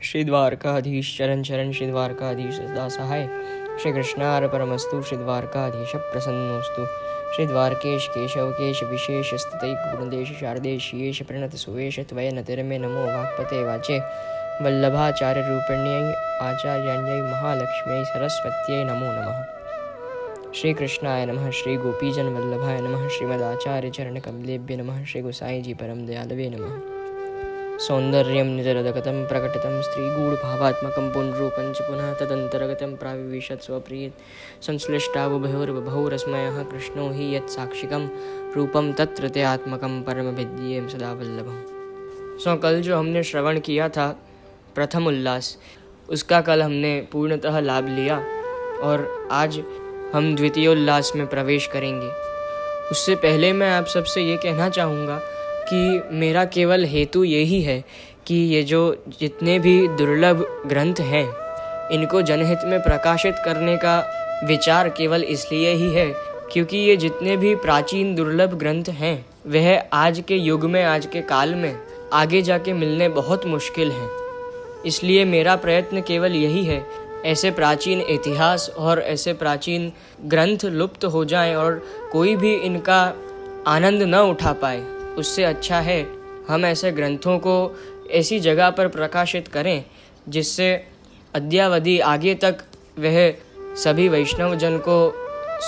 श्री द्वारकाधीश चरण चरण श्री द्वारकाधीश सदा सहाय। श्री कृष्णार परमस्तु श्री द्वारकाधीश प्रसन्नोस्तु। श्री द्वारकेश केशव केश विशेष स्तुति गुणदेश शारदेशीयेश प्रणत सुवेश त्वय नतिर्मे नमो वाक्पते वाचे वल्लभाचार्य रूपिण्यै आचार्याण्यै महालक्ष्म्यै सरस्वत्यै नमो नमः। श्री कृष्णाय नमः। श्री गोपीजन वल्लभाय नमः। श्रीमदाचार्य चरण कमलेभ्य नमः। श्री गोसाई जी परम दयालवे नमः। सौंदर्यं निजरदगतं प्रकटितं स्त्रीगूढभावात्मकं पुनरूपं च पुनः तदन्तर्गतं प्राविवेशत् स्वप्रियेत् संश्लिष्टावुभयोर्बभौ रसमयः कृष्णो हि यत्साक्षिकं रूपं तत्र ते आत्मकं परमभिद्येयं सदा वल्लभम्। कल जो हमने श्रवण किया था प्रथम उल्लास, उसका कल हमने पूर्णतः लाभ लिया और आज हम द्वितीय उल्लास में प्रवेश करेंगे। उससे पहले मैं आप सबसे ये कहना चाहूँगा कि मेरा केवल हेतु यही है कि ये जो जितने भी दुर्लभ ग्रंथ हैं इनको जनहित में प्रकाशित करने का विचार केवल इसलिए ही है क्योंकि ये जितने भी प्राचीन दुर्लभ ग्रंथ हैं वह आज के युग में, आज के काल में आगे जाके मिलने बहुत मुश्किल हैं। इसलिए मेरा प्रयत्न केवल यही है, ऐसे प्राचीन इतिहास और ऐसे प्राचीन ग्रंथ लुप्त हो जाएं और कोई भी इनका आनंद न उठा पाए, उससे अच्छा है हम ऐसे ग्रंथों को ऐसी जगह पर प्रकाशित करें जिससे अद्यावधि आगे तक वह सभी वैष्णव जन को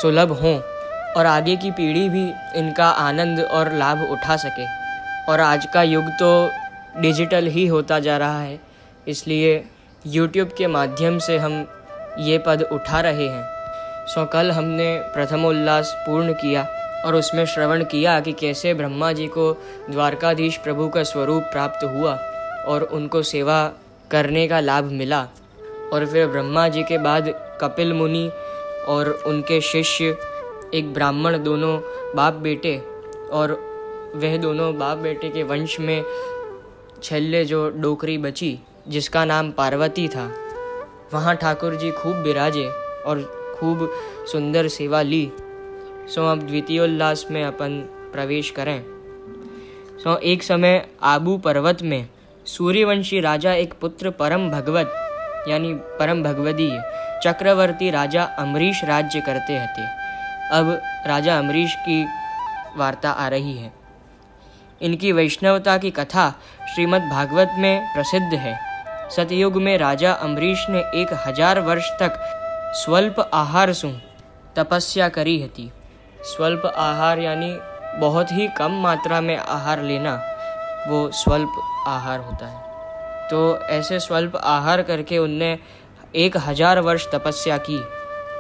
सुलभ हों और आगे की पीढ़ी भी इनका आनंद और लाभ उठा सके। और आज का युग तो डिजिटल ही होता जा रहा है, इसलिए YouTube के माध्यम से हम ये पद उठा रहे हैं। कल हमने प्रथमोल्लास पूर्ण किया और उसमें श्रवण किया कि कैसे ब्रह्मा जी को द्वारकाधीश प्रभु का स्वरूप प्राप्त हुआ और उनको सेवा करने का लाभ मिला। और फिर ब्रह्मा जी के बाद कपिल मुनि और उनके शिष्य एक ब्राह्मण, दोनों बाप बेटे, और वह दोनों बाप बेटे के वंश में छल्ले जो डोकरी बची जिसका नाम पार्वती था, वहाँ ठाकुर जी खूब विराजे और खूब सुंदर सेवा ली। अब द्वितीयोल्लास में अपन प्रवेश करें। एक समय आबू पर्वत में सूर्यवंशी राजा एक पुत्र परम भगवत यानी परम भगवदीय चक्रवर्ती राजा अम्बरीश राज्य करते थे। अब राजा अम्बरीश की वार्ता आ रही है। इनकी वैष्णवता की कथा श्रीमद् भागवत में प्रसिद्ध है। सतयुग में राजा अम्बरीश ने 1000 वर्ष तक स्वल्प आहार सु तपस्या करी थी। स्वल्प आहार यानी बहुत ही कम मात्रा में आहार लेना, वो स्वल्प आहार होता है। तो ऐसे स्वल्प आहार करके उनने 1000 वर्ष तपस्या की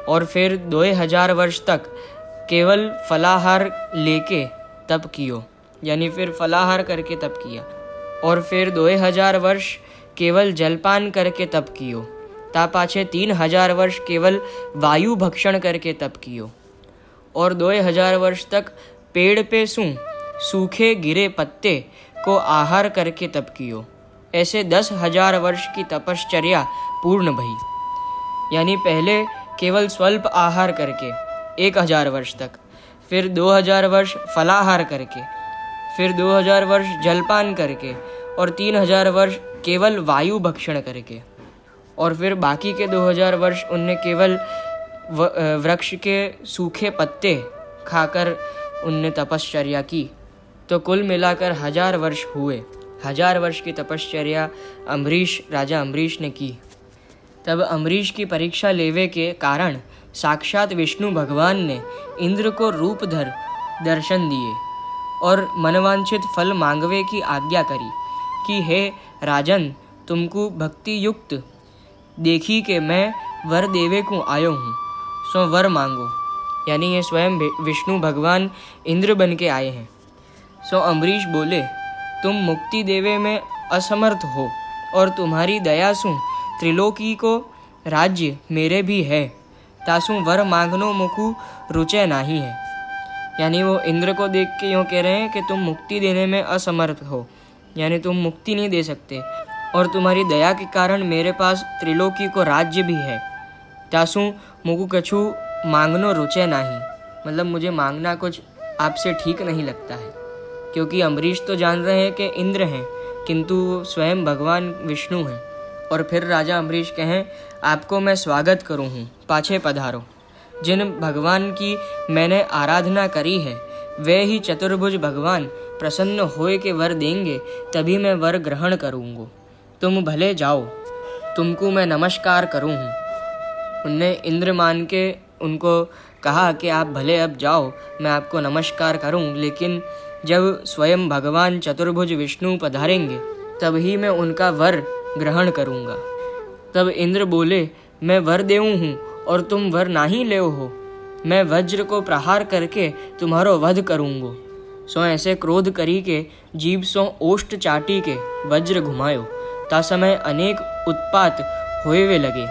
और फिर 2000 वर्ष तक केवल फलाहार लेके तप कियो, यानी फिर फलाहार करके तप किया। और फिर 2000 वर्ष केवल जलपान करके तप कियो। ता पाछे 3000 वर्ष केवल वायु भक्षण करके तप कियो। और 2000 वर्ष तक पेड़ पे सूखे गिरे पत्ते को आहार करके तप कियो। ऐसे 10,000 वर्ष की तपश्चर्या पूर्ण भई। यानी पहले केवल स्वल्प आहार करके 1000 वर्ष तक, फिर 2000 वर्ष फलाहार करके, फिर 2000 वर्ष जलपान करके और 3000 वर्ष केवल वायु भक्षण करके, और फिर बाकी के 2000 वर्ष उनने केवल वृक्ष के सूखे पत्ते खाकर उनने तपश्चर्या की। तो कुल मिलाकर 1000 वर्ष हुए। 1000 वर्ष की तपश्चर्या राजा अम्बरीश ने की। तब अम्बरीश की परीक्षा लेवे के कारण साक्षात विष्णु भगवान ने इंद्र को रूपधर दर्शन दिए और मनवांछित फल मांगवे की आज्ञा करी कि हे राजन, तुमको भक्ति युक्त देखी के मैं वर देवे को आयो हूँ, सो वर मांगो। यानी ये स्वयं विष्णु भगवान इंद्र बन के आए हैं। अम्बरीश बोले, तुम मुक्ति देवे में असमर्थ हो और तुम्हारी दया सु त्रिलोकी को राज्य मेरे भी है, तासु वर मांगनो मुकु रुचे नहीं है। यानी वो इंद्र को देख के यूँ कह रहे हैं कि तुम मुक्ति देने में असमर्थ हो, यानी तुम मुक्ति नहीं दे सकते, और तुम्हारी दया के कारण मेरे पास त्रिलोकी को राज्य भी है। तासु मुकु कछु मांगनो रुचे नहीं, मतलब मुझे मांगना कुछ आपसे ठीक नहीं लगता है। क्योंकि अम्बरीश तो जान रहे हैं कि इंद्र हैं, किंतु स्वयं भगवान विष्णु हैं और फिर राजा अम्बरीश कहें, आपको मैं स्वागत करूँ हूँ, पाछे पधारो। जिन भगवान की मैंने आराधना करी है वे ही चतुर्भुज भगवान प्रसन्न होए के वर देंगे, तभी मैं वर ग्रहण करूँगा। तुम भले जाओ, तुमको मैं नमस्कार करूँ हूँ। उनने इंद्र मान के उनको कहा कि आप भले अब जाओ, मैं आपको नमस्कार करूँ, लेकिन जब स्वयं भगवान चतुर्भुज विष्णु पधारेंगे तभी मैं उनका वर ग्रहण करूँगा। तब इंद्र बोले, मैं वर देऊँ हूँ और तुम वर नहीं ले हो। मैं वज्र को प्रहार करके तुम्हारो वध करूँगा। सो ऐसे क्रोध करी के जीभ सो ओष्ठ चाटी के वज्र घुमायो। ता समय अनेक उत्पात होए लगे,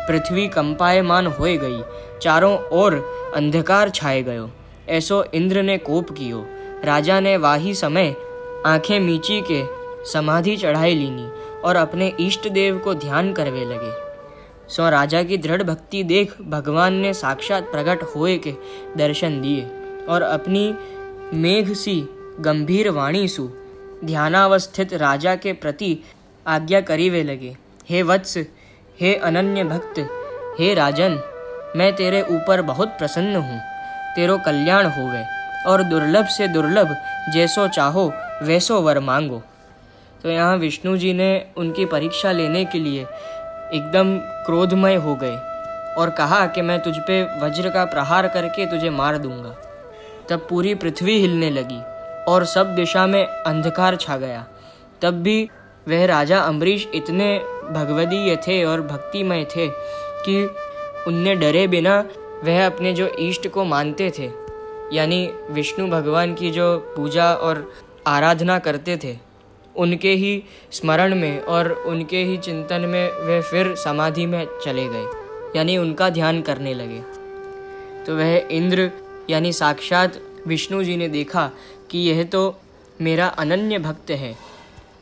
पृथ्वी कंपायमान होए गई, चारों ओर अंधकार छाए गयो। ऐसो इंद्र ने कोप कियो। राजा ने वाही समय आंखें मीची के समाधि चढ़ाई लीनी और अपने इष्ट देव को ध्यान करवे लगे। सो राजा की दृढ़ भक्ति देख भगवान ने साक्षात प्रकट होए के दर्शन दिए और अपनी मेघ सी गंभीर वाणी सु ध्यानावस्थित राजा के प्रति आज्ञा करीवे लगे। हे वत्स, हे अनन्य भक्त, हे राजन, मैं तेरे ऊपर बहुत प्रसन्न हूँ। तेरो कल्याण होवे और दुर्लभ से दुर्लभ जैसो चाहो वैसो वर मांगो। तो यहाँ विष्णु जी ने उनकी परीक्षा लेने के लिए एकदम क्रोधमय हो गए और कहा कि मैं तुझ पे वज्र का प्रहार करके तुझे मार दूंगा। तब पूरी पृथ्वी हिलने लगी और सब दिशा में अंधकार छा गया। तब भी वह राजा अम्बरीश इतने भगवदीय थे और भक्तिमय थे कि उनने डरे बिना वह अपने जो इष्ट को मानते थे, यानी विष्णु भगवान की जो पूजा और आराधना करते थे, उनके ही स्मरण में और उनके ही चिंतन में वे फिर समाधि में चले गए, यानी उनका ध्यान करने लगे। तो वह इंद्र यानी साक्षात विष्णु जी ने देखा कि यह तो मेरा अनन्य भक्त है।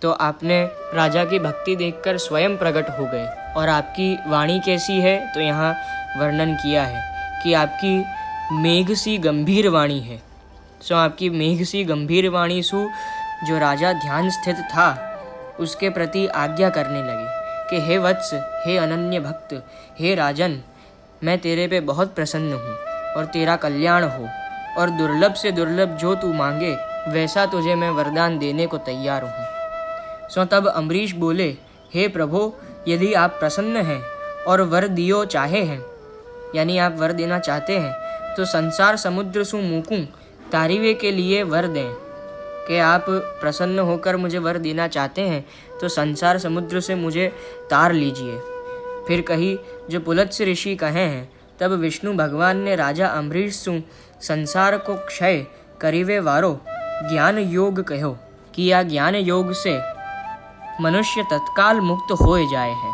तो आपने राजा की भक्ति देखकर स्वयं प्रकट हो गए। और आपकी वाणी कैसी है, तो यहाँ वर्णन किया है कि आपकी मेघ सी गंभीर वाणी है। सो आपकी मेघ सी गंभीर वाणी सु जो राजा ध्यान स्थित था उसके प्रति आज्ञा करने लगे कि हे वत्स, हे अनन्य भक्त, हे राजन, मैं तेरे पे बहुत प्रसन्न हूँ और तेरा कल्याण हो, और दुर्लभ से दुर्लभ जो तू मांगे वैसा तुझे मैं वरदान देने को तैयार हूँ। सो तब अम्बरीश बोले, हे प्रभो, यदि आप प्रसन्न हैं और वर दियो चाहे हैं, यानी आप वर देना चाहते हैं, तो संसार समुद्र सु मूकूं तारीवे के लिए वर दें। कि आप प्रसन्न होकर मुझे वर देना चाहते हैं तो संसार समुद्र से मुझे तार लीजिए। फिर कही जो पुलत्स ऋषि कहे हैं। तब विष्णु भगवान ने राजा अम्बरीश सु संसार को क्षय करीवे वारो ज्ञान योग कहो कि या ज्ञान योग से मनुष्य तत्काल मुक्त हो जाए है,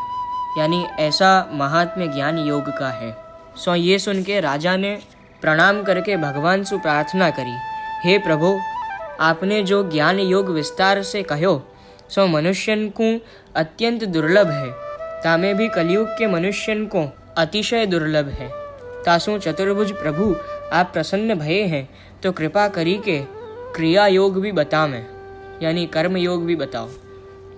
यानी ऐसा महात्म्य ज्ञान योग का है। सो ये सुन के राजा ने प्रणाम करके भगवान से प्रार्थना करी, हे प्रभु, आपने जो ज्ञान योग विस्तार से कहो सो मनुष्यन को अत्यंत दुर्लभ है, तामे भी कलयुग के मनुष्यन को अतिशय दुर्लभ है। तासु चतुर्भुज प्रभु आप प्रसन्न भये हैं तो कृपा करी के क्रिया योग भी बतावें, यानी कर्म योग भी बताओ।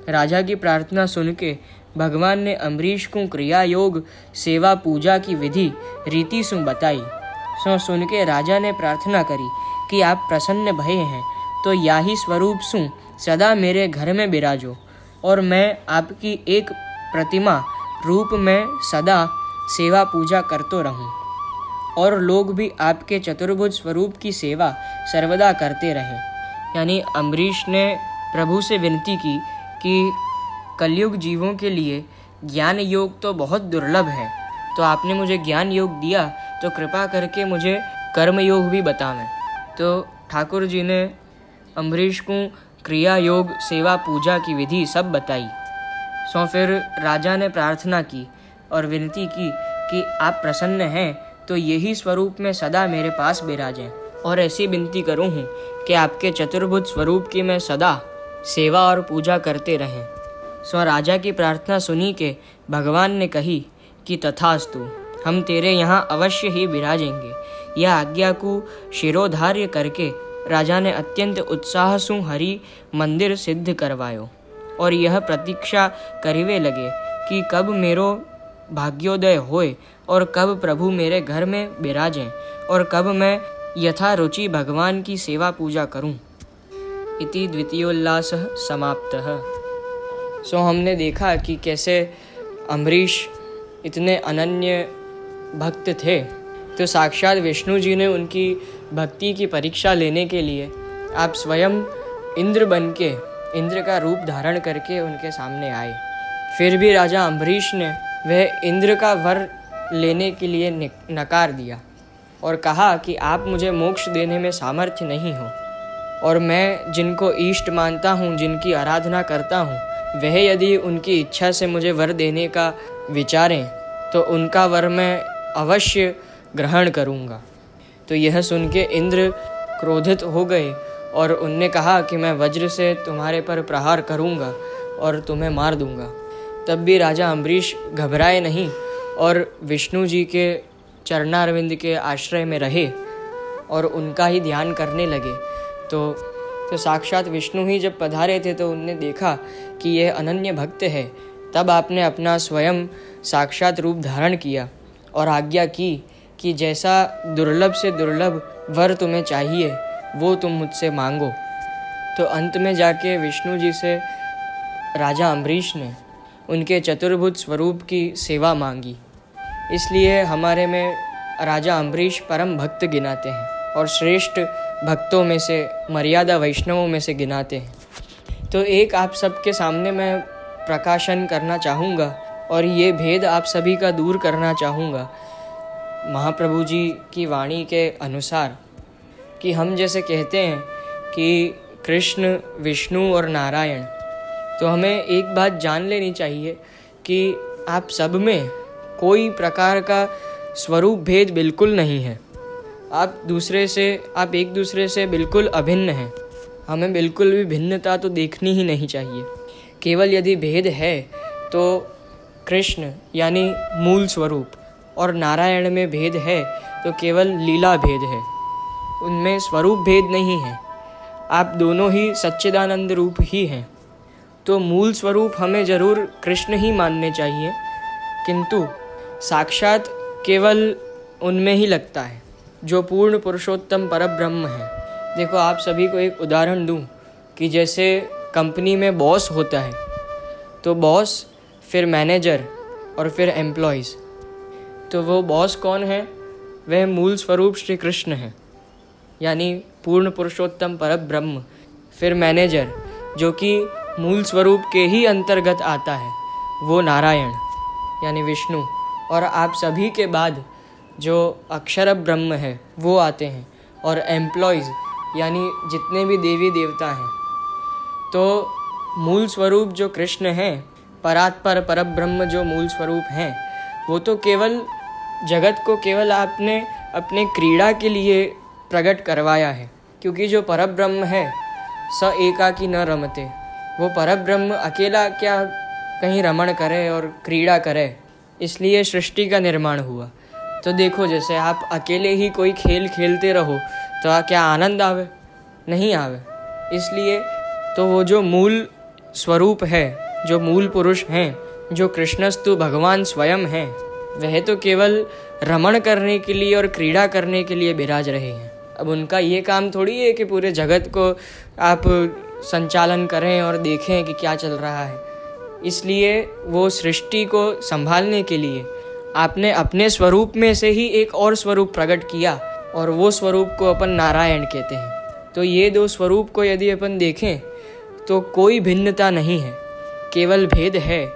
राजा की प्रार्थना सुन के भगवान ने अम्बरीश को क्रिया योग सेवा पूजा की विधि रीति सु बताई। सो सुन के राजा ने प्रार्थना करी कि आप प्रसन्न भये हैं तो याही स्वरूप सु सदा मेरे घर में बिराजो और मैं आपकी एक प्रतिमा रूप में सदा सेवा पूजा करतो रहूं और लोग भी आपके चतुर्भुज स्वरूप की सेवा सर्वदा करते रहें। यानी अम्बरीश ने प्रभु से विनती की कि कलयुग जीवों के लिए ज्ञान योग तो बहुत दुर्लभ है, तो आपने मुझे ज्ञान योग दिया तो कृपा करके मुझे कर्म योग भी बतावें। तो ठाकुर जी ने अम्बरीश को क्रिया योग सेवा पूजा की विधि सब बताई। सो फिर राजा ने प्रार्थना की और विनती की कि आप प्रसन्न हैं तो यही स्वरूप में सदा मेरे पास बिराजें, और ऐसी विनती करूँ हूँ कि आपके चतुर्भुज स्वरूप की मैं सदा सेवा और पूजा करते रहें। सो राजा की प्रार्थना सुनी के भगवान ने कही कि तथास्तु, हम तेरे यहाँ अवश्य ही विराजेंगे। यह आज्ञा को शिरोधार्य करके राजा ने अत्यंत उत्साह सु हरि मंदिर सिद्ध करवायो और यह प्रतीक्षा करीवे लगे कि कब मेरो भाग्योदय होए और कब प्रभु मेरे घर में विराजें और कब मैं यथा रुचि भगवान की सेवा पूजा करूं। इति द्वितीयोल्लासः समाप्तः। सो हमने देखा कि कैसे अम्बरीश इतने अनन्य भक्त थे, तो साक्षात विष्णु जी ने उनकी भक्ति की परीक्षा लेने के लिए आप स्वयं इंद्र बन के, इंद्र का रूप धारण करके उनके सामने आए। फिर भी राजा अम्बरीश ने वह इंद्र का वर लेने के लिए नकार दिया और कहा कि आप मुझे मोक्ष देने में सामर्थ्य नहीं हो, और मैं जिनको इष्ट मानता हूँ, जिनकी आराधना करता हूँ, वह यदि उनकी इच्छा से मुझे वर देने का विचारें तो उनका वर मैं अवश्य ग्रहण करूँगा। तो यह सुन के इंद्र क्रोधित हो गए और उनने कहा कि मैं वज्र से तुम्हारे पर प्रहार करूँगा और तुम्हें मार दूँगा। तब भी राजा अम्बरीश घबराए नहीं और विष्णु जी के चरणारविंद के आश्रय में रहे और उनका ही ध्यान करने लगे। तो साक्षात विष्णु ही जब पधारे थे तो उनने देखा कि यह अनन्य भक्त है। तब आपने अपना स्वयं साक्षात रूप धारण किया और आज्ञा की कि जैसा दुर्लभ से दुर्लभ वर तुम्हें चाहिए वो तुम मुझसे मांगो। तो अंत में जाके विष्णु जी से राजा अम्बरीश ने उनके चतुर्भुज स्वरूप की सेवा मांगी। इसलिए हमारे में राजा अम्बरीश परम भक्त गिनाते हैं और श्रेष्ठ भक्तों में से, मर्यादा वैष्णवों में से गिनाते हैं। तो एक आप सबके सामने मैं प्रकाशन करना चाहूँगा और ये भेद आप सभी का दूर करना चाहूँगा महाप्रभु जी की वाणी के अनुसार, कि हम जैसे कहते हैं कि कृष्ण, विष्णु और नारायण, तो हमें एक बात जान लेनी चाहिए कि आप सब में कोई प्रकार का स्वरूप भेद बिल्कुल नहीं है। आप एक दूसरे से बिल्कुल अभिन्न हैं। हमें बिल्कुल भी भिन्नता तो देखनी ही नहीं चाहिए। केवल यदि भेद है तो कृष्ण यानी मूल स्वरूप और नारायण में भेद है तो केवल लीला भेद है, उनमें स्वरूप भेद नहीं है। आप दोनों ही सच्चिदानंद रूप ही हैं। तो मूल स्वरूप हमें जरूर कृष्ण ही मानने चाहिए, किंतु साक्षात केवल उनमें ही लगता है जो पूर्ण पुरुषोत्तम परब्रह्म है। देखो, आप सभी को एक उदाहरण दूं कि जैसे कंपनी में बॉस होता है, तो बॉस, फिर मैनेजर और फिर एम्प्लॉयज़। तो वो बॉस कौन है? वह मूल स्वरूप श्री कृष्ण है, यानी पूर्ण पुरुषोत्तम परब्रह्म। फिर मैनेजर जो कि मूल स्वरूप के ही अंतर्गत आता है, वो नारायण यानी विष्णु। और आप सभी के बाद जो अक्षर ब्रह्म है वो आते हैं, और एम्प्लॉयज़ यानी जितने भी देवी देवता हैं। तो मूल स्वरूप जो कृष्ण हैं, परात्पर परब्रह्म जो मूल स्वरूप हैं, वो तो केवल जगत को केवल आपने अपने क्रीड़ा के लिए प्रकट करवाया है, क्योंकि जो परब्रह्म है स एकाकी न रमते। वो परब्रह्म अकेला क्या कहीं रमण करे और क्रीड़ा करे, इसलिए सृष्टि का निर्माण हुआ। तो देखो, जैसे आप अकेले ही कोई खेल खेलते रहो तो क्या आनंद आवे? नहीं आवे। इसलिए तो वो जो मूल स्वरूप है, जो मूल पुरुष हैं, जो कृष्णस्तु भगवान स्वयं हैं, वह तो केवल रमण करने के लिए और क्रीड़ा करने के लिए विराज रहे हैं। अब उनका ये काम थोड़ी है कि पूरे जगत को आप संचालन करें और देखें कि क्या चल रहा है। इसलिए वो सृष्टि को संभालने के लिए आपने अपने स्वरूप में से ही एक और स्वरूप प्रकट किया, और वो स्वरूप को अपन नारायण कहते हैं। तो ये दो स्वरूप को यदि अपन देखें तो कोई भिन्नता नहीं है, केवल भेद है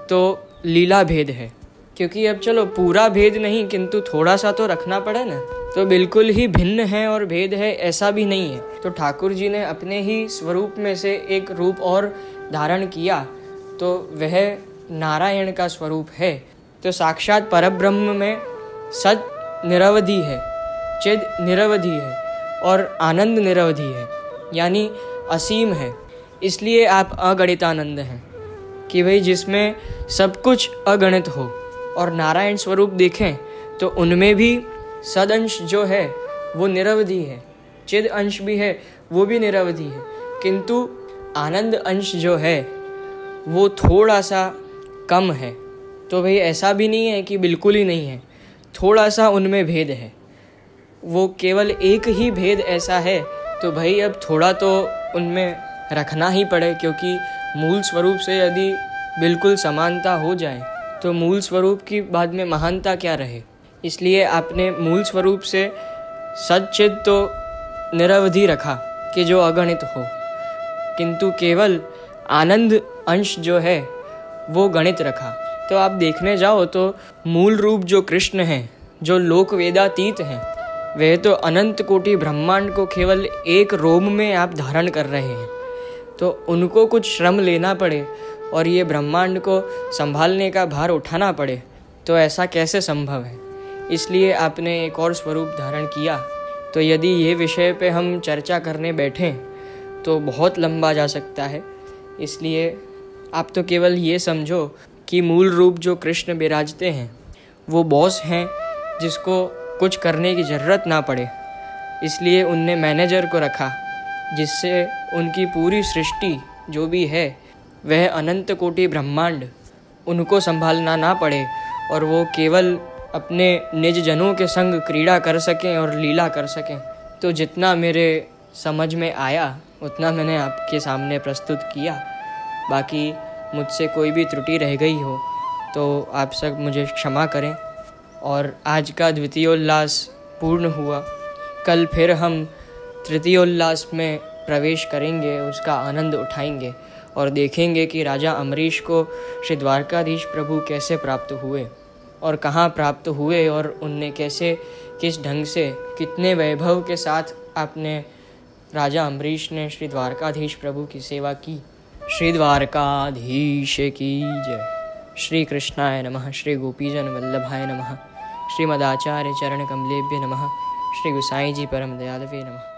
तो लीला भेद है। क्योंकि अब चलो पूरा भेद नहीं, किंतु थोड़ा सा तो रखना पड़े ना। तो बिल्कुल ही भिन्न है और भेद है ऐसा भी नहीं है। तो ठाकुर जी ने अपने ही स्वरूप में से एक रूप और धारण किया, तो वह नारायण का स्वरूप है। तो साक्षात परब्रह्म में सत निरवधि है, चिद निरवधि है और आनंद निरवधि है, यानी असीम है। इसलिए आप अगणितानंद हैं कि भाई जिसमें सब कुछ अगणित हो। और नारायण स्वरूप देखें तो उनमें भी सद अंश जो है वो निरवधि है, चिद अंश भी है वो भी निरवधि है, किंतु आनंद अंश जो है वो थोड़ा सा कम है, तो भाई ऐसा भी नहीं है कि बिल्कुल ही नहीं है, थोड़ा सा उनमें भेद है। वो केवल एक ही भेद ऐसा है, तो भाई अब थोड़ा तो उनमें रखना ही पड़े, क्योंकि मूल स्वरूप से यदि बिल्कुल समानता हो जाए तो मूल स्वरूप की बाद में महानता क्या रहे। इसलिए आपने मूल स्वरूप से सच्चिद तो निरवधि रखा कि जो अगणित हो, किंतु केवल आनंद अंश जो है वो गणित रखा। तो आप देखने जाओ तो मूल रूप जो कृष्ण हैं, जो लोक वेदातीत हैं, वे तो अनंत कोटि ब्रह्मांड को केवल एक रोम में आप धारण कर रहे हैं। तो उनको कुछ श्रम लेना पड़े और ये ब्रह्मांड को संभालने का भार उठाना पड़े, तो ऐसा कैसे संभव है। इसलिए आपने एक और स्वरूप धारण किया। तो यदि ये विषय पे हम चर्चा करने बैठें तो बहुत लंबा जा सकता है। इसलिए आप तो केवल ये समझो कि मूल रूप जो कृष्ण विराजते हैं वो बॉस हैं, जिसको कुछ करने की ज़रूरत ना पड़े। इसलिए उनने मैनेजर को रखा, जिससे उनकी पूरी सृष्टि जो भी है वह अनंत कोटि ब्रह्मांड उनको संभालना ना पड़े, और वो केवल अपने निज जनों के संग क्रीड़ा कर सकें और लीला कर सकें। तो जितना मेरे समझ में आया उतना मैंने आपके सामने प्रस्तुत किया। बाकी मुझसे कोई भी त्रुटि रह गई हो तो आप सब मुझे क्षमा करें। और आज का द्वितीयोल्लास पूर्ण हुआ। कल फिर हम तृतीयोल्लास में प्रवेश करेंगे, उसका आनंद उठाएंगे और देखेंगे कि राजा अम्बरीश को श्री द्वारकाधीश प्रभु कैसे प्राप्त हुए और कहाँ प्राप्त हुए, और उनने कैसे किस ढंग से कितने वैभव के साथ आपने राजा अम्बरीश ने श्री द्वारकाधीश प्रभु की सेवा की। श्री द्वारकाधीश की जय। श्री कृष्णाय नमः। श्री गोपीजन वल्लभाय नमः। श्रीमदाचार्य चरण कमलेभ्य नमः। श्री गुसाई जी परम दयालवे नमः।